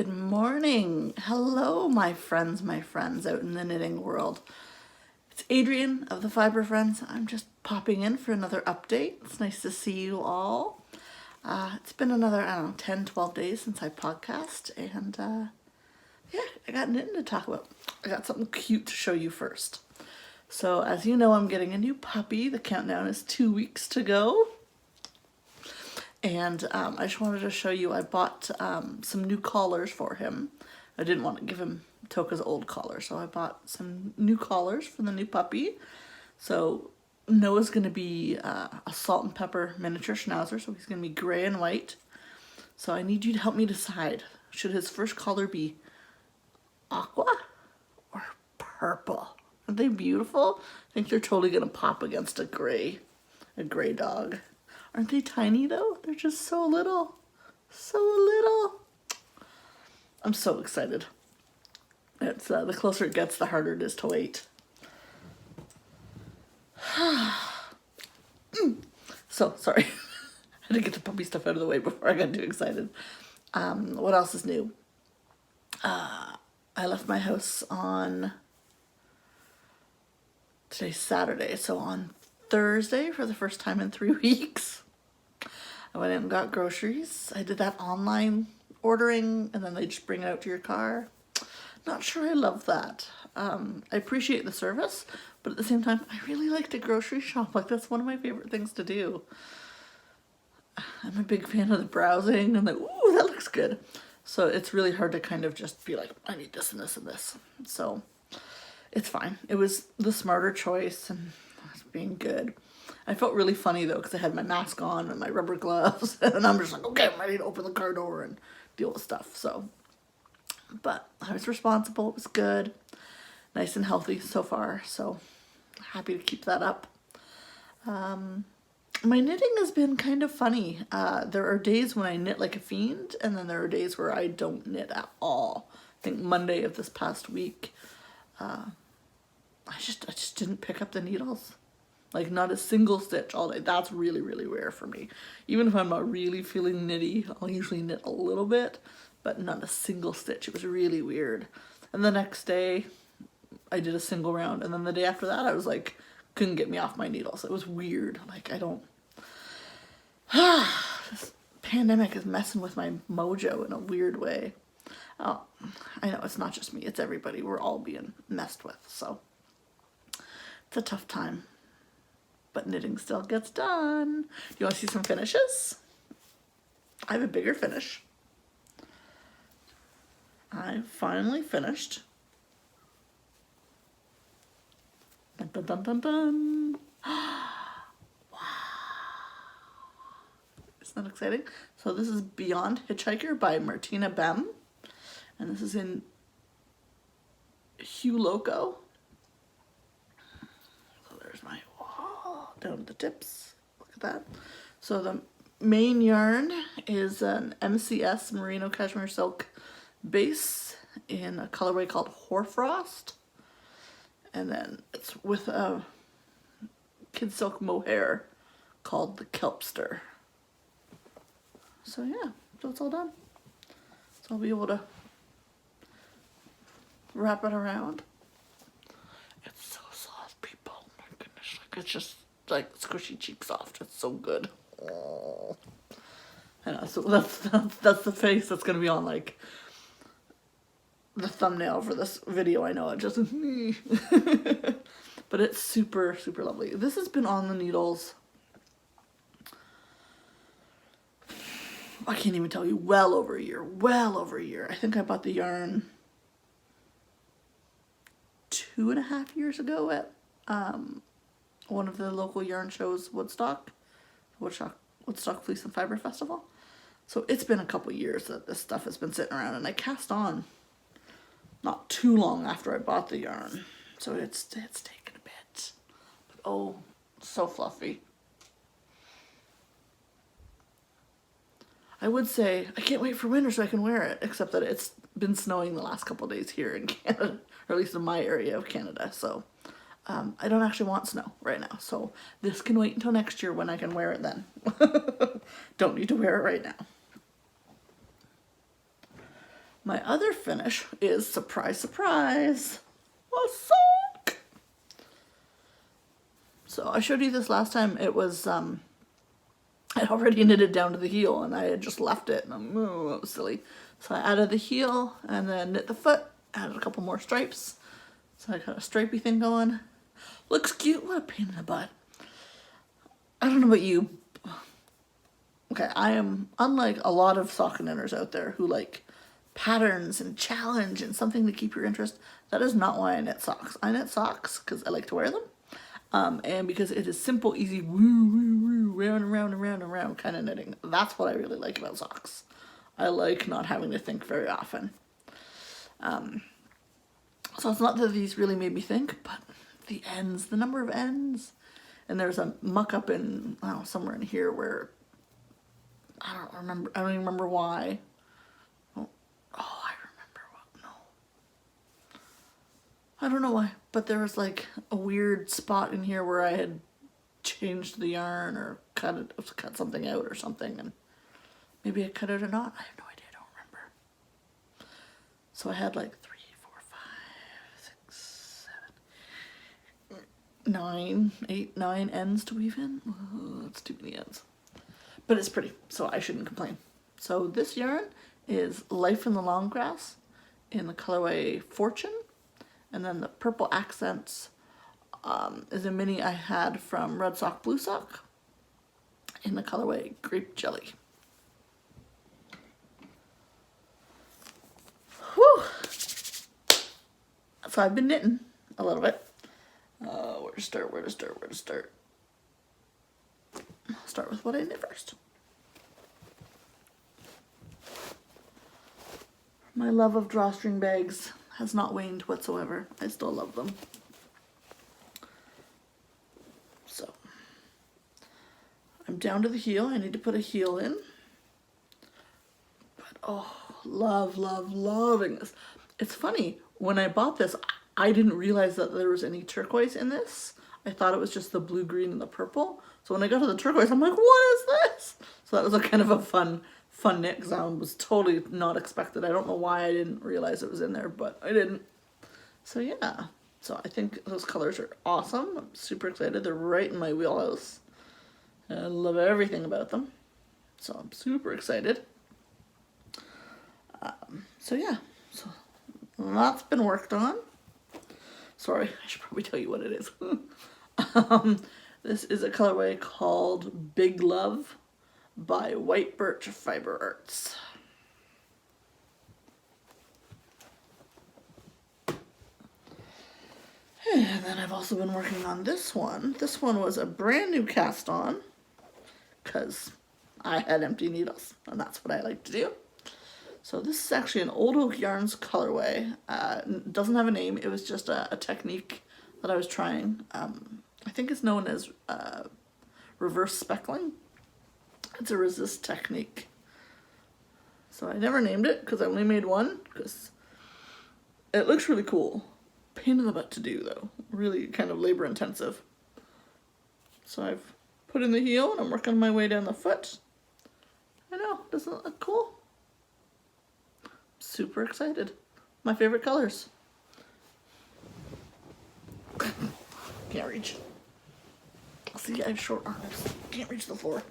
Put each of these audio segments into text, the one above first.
Good morning. Hello, my friends out in the knitting world. It's Adrienne of the Fiber Friends. I'm just popping in for another update. It's nice to see you all. It's been another, 10, 12 days since I podcast, and yeah, I got knitting to talk about. I got something cute to show you first. So, as you know, I'm getting a new puppy. The countdown is 2 weeks to go. And I just wanted to show you, I bought some new collars for him. I didn't want to give him Toka's old collar, so I bought some new collars for the new puppy. So Noah's going to be a salt and pepper miniature schnauzer, so he's going to be gray and white. So I need you to help me decide, should his first collar be aqua or purple? Aren't they beautiful? I think they're totally going to pop against a gray dog. Aren't they tiny though? They're just so little. So little. I'm so excited. It's the closer it gets, the harder it is to wait. So, sorry. I had to get the puppy stuff out of the way before I got too excited. What else is new? I left my house on... Today's Saturday, so on Thursday for the first time in 3 weeks. I went in and got groceries. I did that online ordering, and then they just bring it out to your car. Not sure I love that. I appreciate the service, but at the same time, I really like to grocery shop. Like, that's one of my favorite things to do. I'm a big fan of the browsing and ooh, that looks good. So it's really hard to kind of just be like, I need this and this and this. So it's fine. It was the smarter choice, and it's being good. I felt really funny though, because I had my mask on and my rubber gloves, and I'm just like, okay, I'm ready to open the car door and deal with stuff. So, but I was responsible. It was good, nice and healthy so far. So happy to keep that up. My knitting has been kind of funny. There are days when I knit like a fiend, and then there are days where I don't knit at all. I think Monday of this past week, I just didn't pick up the needles. Like, not a single stitch all day. That's really, really rare for me. Even if I'm not really feeling knitty, I'll usually knit a little bit, but not a single stitch. It was really weird. And the next day, I did a single round. And then the day after that, I was like, couldn't get me off my needles. It was weird. Like, I don't... This pandemic is messing with my mojo in a weird way. Oh, I know, it's not just me. It's everybody. We're all being messed with, so... It's a tough time. But knitting still gets done. Do you want to see some finishes? I have a bigger finish. I finally finished. Dun, dun, dun, dun, dun. Wow. Isn't that exciting? So this is Beyond Hitchhiker by Martina Behm. And this is in Loco. So there's my... down to the tips. Look at that. So the main yarn is an MCS merino cashmere silk base in a colorway called Hoarfrost, and then it's with a kid silk mohair called the Kelpster. So yeah, so it's all done. So I'll be able to wrap it around. It's so soft, people. Oh my goodness, like it's just like squishy cheap soft. It's so good. Oh. I know, so that's the face that's gonna be on like the thumbnail for this video. I know it just but it's super, super lovely. This has been on the needles, I can't even tell you, well over a year. I think I bought the yarn 2.5 years ago at one of the local yarn shows, Woodstock Fleece and Fiber Festival. So it's been a couple years that this stuff has been sitting around, and I cast on not too long after I bought the yarn. So it's taken a bit. But oh, so fluffy. I would say I can't wait for winter so I can wear it, except that it's been snowing the last couple of days here in Canada, or at least in my area of Canada. So I don't actually want snow right now, so this can wait until next year when I can wear it then. Don't need to wear it right now. My other finish is, surprise, surprise, a sock. So I showed you this last time. It was, I'd already knitted down to the heel and I had just left it, and that was silly. So I added the heel and then knit the foot, added a couple more stripes. So I got a stripey thing going. Looks cute. What a pain in the butt. I don't know about you. Okay, I am, unlike a lot of sock knitters out there who like patterns and challenge and something to keep your interest. That is not why I knit socks. I knit socks because I like to wear them. And because it is simple, easy, woo, woo, woo, round and round and round and round kind of knitting. That's what I really like about socks. I like not having to think very often. So it's not that these really made me think, but the ends, the number of ends. And there's a muck up in, I don't know, somewhere in here where, I don't even remember why. Oh, I remember what, no. I don't know why, but there was like a weird spot in here where I had changed the yarn or cut something out or something, and maybe I cut it or not. I have no idea, I don't remember. So I had like 3, 4, 5, 6, 7, 9 ends to weave in. Oh, that's too many ends. But it's pretty, so I shouldn't complain. So this yarn is Life in the Long Grass in the colorway Fortune. And then the purple accents is a mini I had from Red Sock Blue Sock in the colorway Grape Jelly. Whew! So I've been knitting a little bit. Where to start? I'll start with what I knit first. My love of drawstring bags has not waned whatsoever. I still love them. So, I'm down to the heel. I need to put a heel in. But, oh, loving this. It's funny, when I bought this, I didn't realize that there was any turquoise in this. I thought it was just the blue, green, and the purple. So when I got to the turquoise, I'm like, what is this? So that was a kind of a fun knit, because I was totally not expected. I don't know why I didn't realize it was in there, but I didn't. So yeah, so I think those colors are awesome. I'm super excited. They're right in my wheelhouse. I love everything about them. So I'm super excited. So yeah, so that's been worked on. Sorry, I should probably tell you what it is. This is a colorway called Big Love by White Birch Fiber Arts. And then I've also been working on this one. This one was a brand new cast on because I had empty needles and that's what I like to do. So this is actually an Old Oak Yarns colorway. It doesn't have a name. It was just a technique that I was trying. I think it's known as reverse speckling. It's a resist technique. So I never named it because I only made one because it looks really cool. Pain in the butt to do though. Really kind of labor intensive. So I've put in the heel and I'm working my way down the foot. I know, doesn't it look cool? Super excited. My favorite colors. Can't reach. See, I have short arms. Can't reach the floor.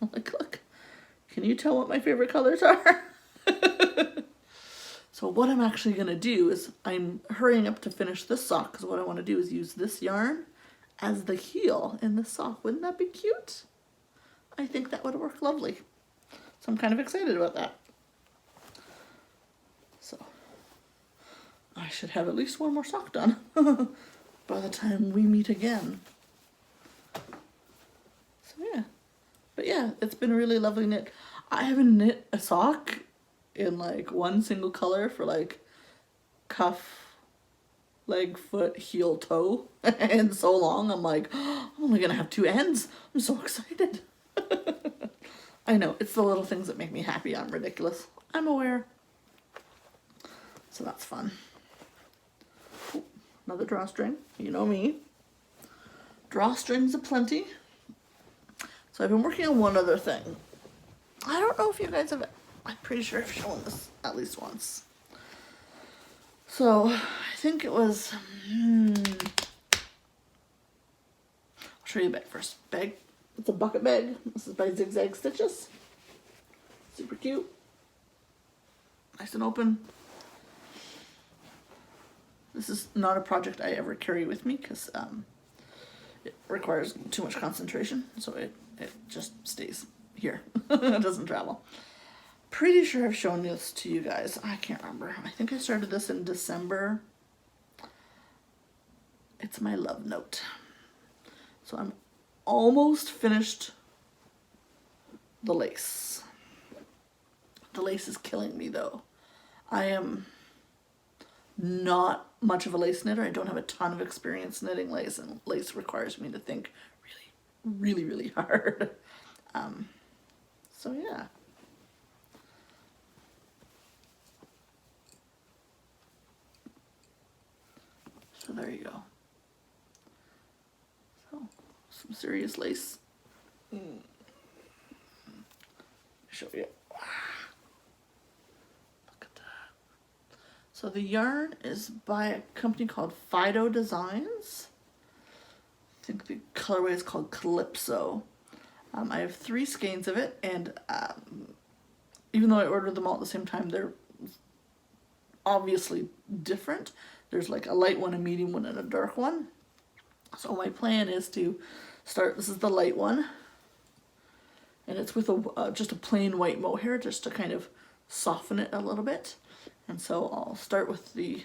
Look. Can you tell what my favorite colors are? So what I'm actually going to do is I'm hurrying up to finish this sock because what I want to do is use this yarn as the heel in the sock. Wouldn't that be cute? I think that would work lovely. So I'm kind of excited about that. So I should have at least one more sock done by the time we meet again. So yeah. But yeah, it's been really lovely knit. I haven't knit a sock in like one single color for like cuff, leg, foot, heel, toe and so long. I'm like, oh, I'm only gonna have 2 ends. I'm so excited. I know, it's the little things that make me happy. I'm ridiculous. I'm aware. So that's fun. Ooh, another drawstring. You know me. Drawstrings aplenty. So I've been working on one other thing. I don't know if you guys have I'm pretty sure I've shown this at least once. So I think it was, I'll show you the bag first. Bag, it's a bucket bag. This is by Zigzag Stitches. Super cute. Nice and open. This is not a project I ever carry with me because it requires too much concentration, so it just stays here. It doesn't travel. Pretty sure I've shown this to you guys. I can't remember. I think I started this in December. It's my love note. So I'm almost finished the lace. The lace is killing me though. I am not much of a lace knitter. I don't have a ton of experience knitting lace, and lace requires me to think really hard. So yeah. So there you go. So some serious lace. Show you. Look at that. So the yarn is by a company called Fido Designs. I think the colorway is called Calypso. I have 3 skeins of it, and even though I ordered them all at the same time, they're obviously different. There's like a light one, a medium one, and a dark one. So my plan is to start, this is the light one, and it's with a just a plain white mohair just to kind of soften it a little bit. And so I'll start with the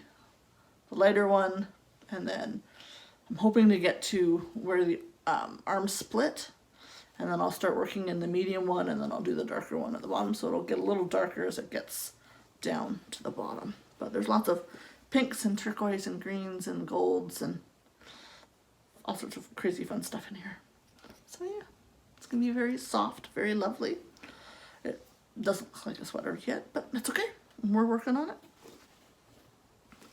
lighter one, and then I'm hoping to get to where the arms split, and then I'll start working in the medium one, and then I'll do the darker one at the bottom, so it'll get a little darker as it gets down to the bottom. But there's lots of pinks and turquoise and greens and golds and all sorts of crazy fun stuff in here. So yeah, it's gonna be very soft, very lovely. It doesn't look like a sweater yet, but it's okay. We're working on it.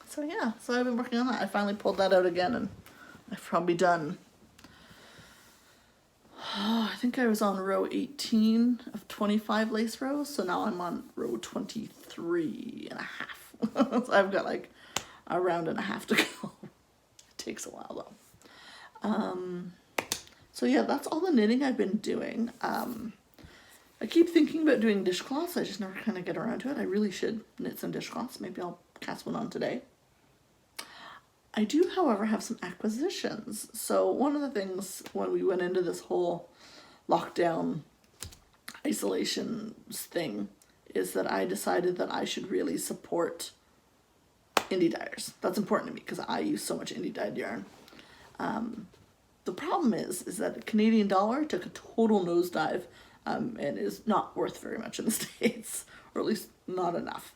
So yeah, so I've been working on that. I finally pulled that out again, and I've probably done, I think I was on row 18 of 25 lace rows, so now I'm on row 23 and a half. So I've got like a round and a half to go. It takes a while though. So yeah, that's all the knitting I've been doing. I keep thinking about doing dishcloths. I just never kind of get around to it. I really should knit some dishcloths. Maybe I'll cast one on today. I do, however, have some acquisitions. So one of the things when we went into this whole lockdown isolation thing is that I decided that I should really support indie dyers. That's important to me because I use so much indie dyed yarn. The problem is that the Canadian dollar took a total nosedive and is not worth very much in the States, or at least not enough.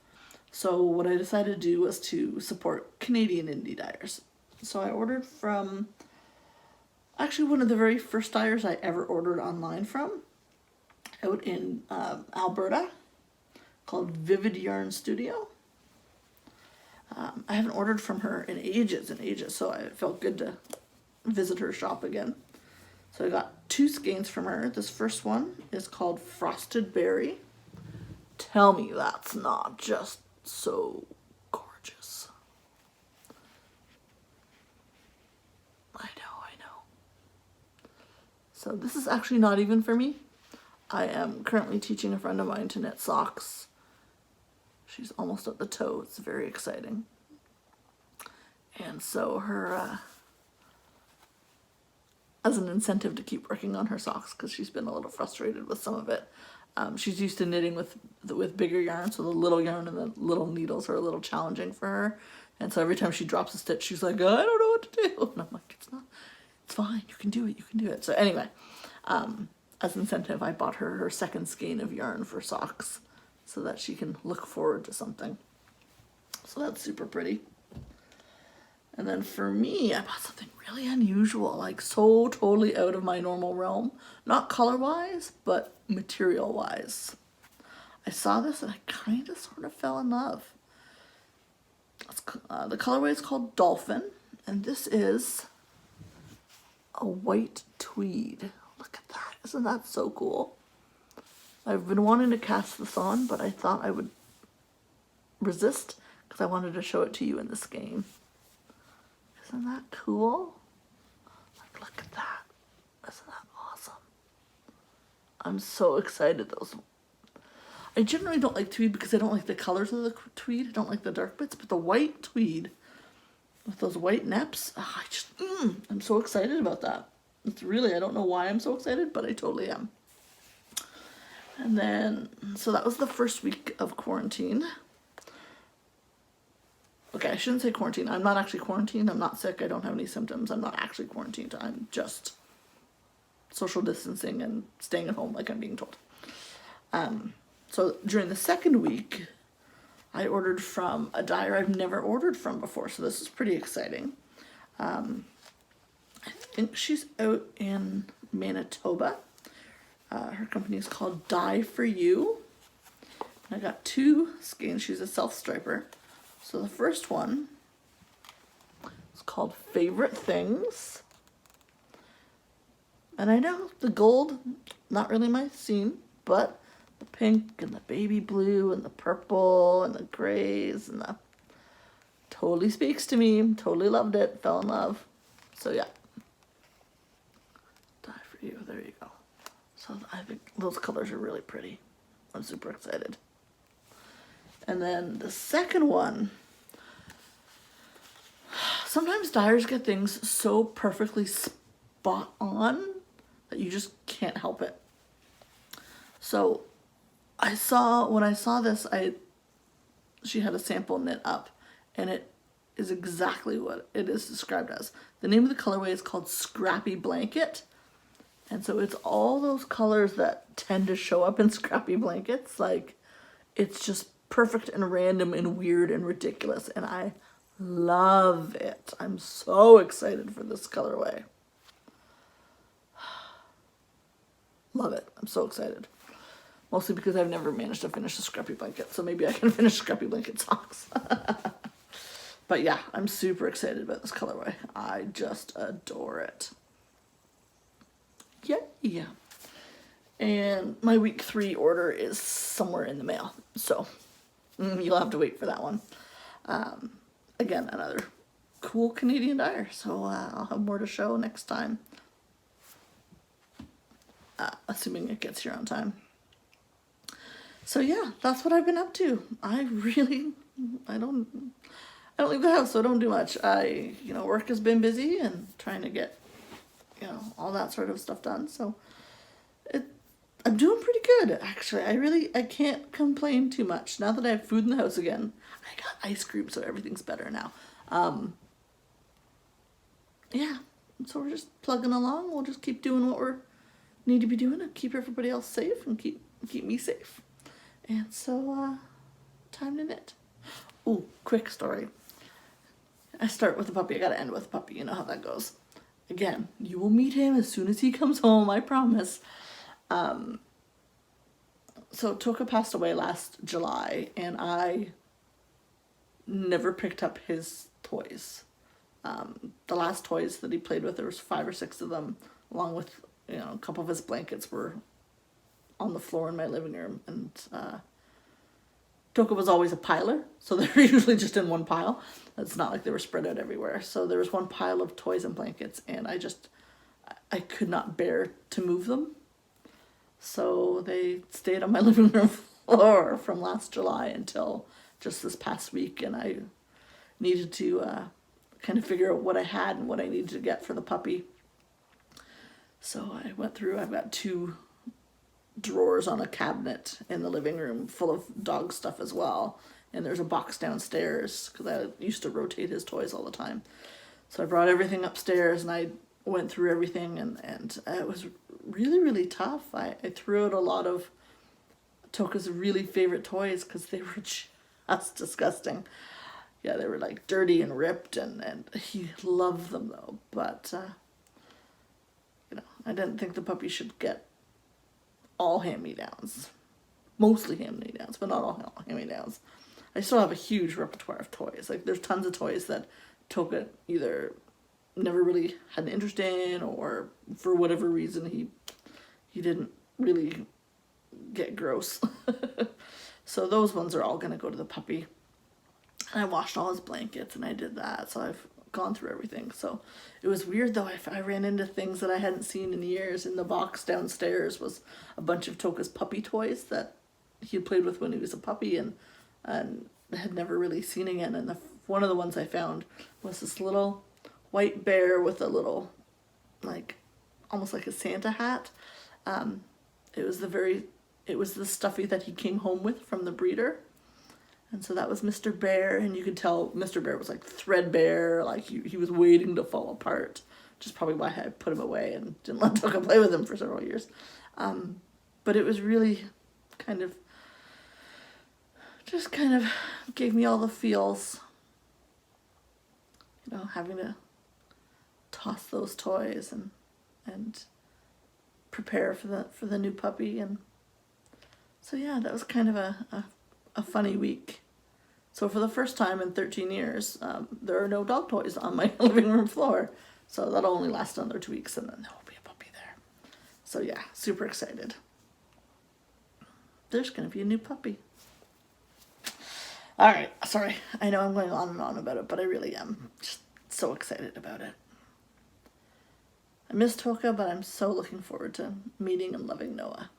So what I decided to do was to support Canadian indie dyers. So I ordered from actually one of the very first dyers I ever ordered online from, out in Alberta, called Vivid Yarn Studio. I haven't ordered from her in ages, so it felt good to visit her shop again. So I got 2 skeins from her. This first one is called Frosted Berry. Tell me that's not just so gorgeous. I know. So this is actually not even for me. I am currently teaching a friend of mine to knit socks. She's almost at the toe. It's very exciting. And so her, as an incentive to keep working on her socks, because she's been a little frustrated with some of it. She's used to knitting with bigger yarn, so the little yarn and the little needles are a little challenging for her. And so every time she drops a stitch, she's like, I don't know what to do. And I'm like, it's fine, you can do it. So anyway, as incentive, I bought her second skein of yarn for socks so that she can look forward to something. So that's super pretty. And then for me, I bought something really unusual, like so totally out of my normal realm. Not color-wise, but material-wise. I saw this and I kind of sort of fell in love. The colorway is called Dolphin, and this is a white tweed. Look at that. Isn't that so cool? I've been wanting to cast this on, but I thought I would resist because I wanted to show it to you in this game. Isn't that cool? Like, look at that. Isn't that awesome? I'm so excited. I generally don't like tweed because I don't like the colors of the tweed. I don't like the dark bits, but the white tweed with those white neps, I'm so excited about that. It's really, I don't know why I'm so excited, but I totally am. And then, so that was the first week of quarantine. Okay, I shouldn't say quarantine. I'm not actually quarantined. I'm not sick. I don't have any symptoms. I'm not actually quarantined. I'm just social distancing and staying at home like I'm being told. So during the second week, I ordered from a dyer I've never ordered from before. So this is pretty exciting. I think she's out in Manitoba. Her company is called For Ewe. I got 2 skeins. She's a self-striper. So the first one is called Favorite Things. And I know the gold, not really my scene, but the pink and the baby blue and the purple and the grays and the totally speaks to me. Totally loved it. Fell in love. So yeah. For Ewe. There you go. So I think those colors are really pretty. I'm super excited. And then the second one, sometimes dyers get things so perfectly spot on that you just can't help it. So when I saw this, she had a sample knit up, and it is exactly what it is described as. The name of the colorway is called Scrappy Blanket. And so it's all those colors that tend to show up in Scrappy Blankets. Like, it's just perfect and random and weird and ridiculous. And I love it. I'm so excited for this colorway. Love it. I'm so excited. Mostly because I've never managed to finish a Scrappy Blanket. So maybe I can finish Scrappy Blanket socks. But yeah, I'm super excited about this colorway. I just adore it. Yeah. And my week 3 order is somewhere in the mail. So you'll have to wait for that one. Again, another cool Canadian dyer. So I'll have more to show next time. Assuming it gets here on time. So yeah, that's what I've been up to. I don't leave the house, so I don't do much. Work has been busy and trying to get, all that sort of stuff done. So I'm doing pretty good, actually. I can't complain too much. Now that I have food in the house again, I got ice cream, so everything's better now. Yeah, so we're just plugging along. We'll just keep doing what we need to be doing and keep everybody else safe and keep me safe. And so, time to knit. Ooh, quick story. I start with the puppy. I gotta end with the puppy. You know how that goes. Again, you will meet him as soon as he comes home, I promise. So Toka passed away last July, and I never picked up his toys. The last toys that he played with, there was 5 or 6 of them, along with, a couple of his blankets were on the floor in my living room. And Toka was always a piler, so they were usually just in one pile. It's not like they were spread out everywhere. So there was one pile of toys and blankets, and I could not bear to move them. So they stayed on my living room floor from last July until just this past week, and I needed to kind of figure out what I had and what I needed to get for the puppy. So I went through, I've got 2 drawers on a cabinet in the living room full of dog stuff as well. And there's a box downstairs because I used to rotate his toys all the time. So I brought everything upstairs and I went through everything, and it was really, really tough. I threw out a lot of Toka's really favorite toys because they were just disgusting. Yeah, they were like dirty and ripped, and he loved them though. But, I didn't think the puppy should get all hand-me-downs. Mostly hand-me-downs, but not all hand-me-downs. I still have a huge repertoire of toys. Like, there's tons of toys that Toka either never really had an interest in, or for whatever reason he didn't really get gross. So those ones are all going to go to the puppy. And I washed all his blankets and I did that. So I've gone through everything. So it was weird though. I ran into things that I hadn't seen in years. In the box downstairs was a bunch of Toka's puppy toys that he had played with when he was a puppy and had never really seen again. And one of the ones I found was this little white bear with a little, like, almost like a Santa hat. It was the stuffy that he came home with from the breeder. And so that was Mr. Bear, and you could tell Mr. Bear was like threadbare, like he was waiting to fall apart, which is probably why I put him away and didn't let Toka play with him for several years. But it was really kind of gave me all the feels, you know, having to toss those toys and prepare for the new puppy. And so yeah, that was kind of a funny week. So for the first time in 13 years, there are no dog toys on my living room floor. So that'll only last another 2 weeks and then there will be a puppy there. So yeah, super excited. There's going to be a new puppy. All right, sorry. I know I'm going on and on about it, but I really am just so excited about it. I miss Toka, but I'm so looking forward to meeting and loving Noah.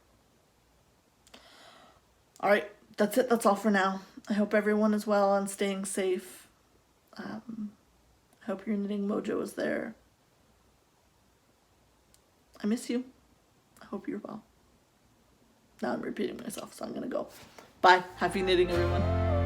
All right. That's it. That's all for now. I hope everyone is well and staying safe. I hope your knitting mojo is there. I miss you. I hope you're well. Now I'm repeating myself, so I'm going to go. Bye. Happy knitting, everyone.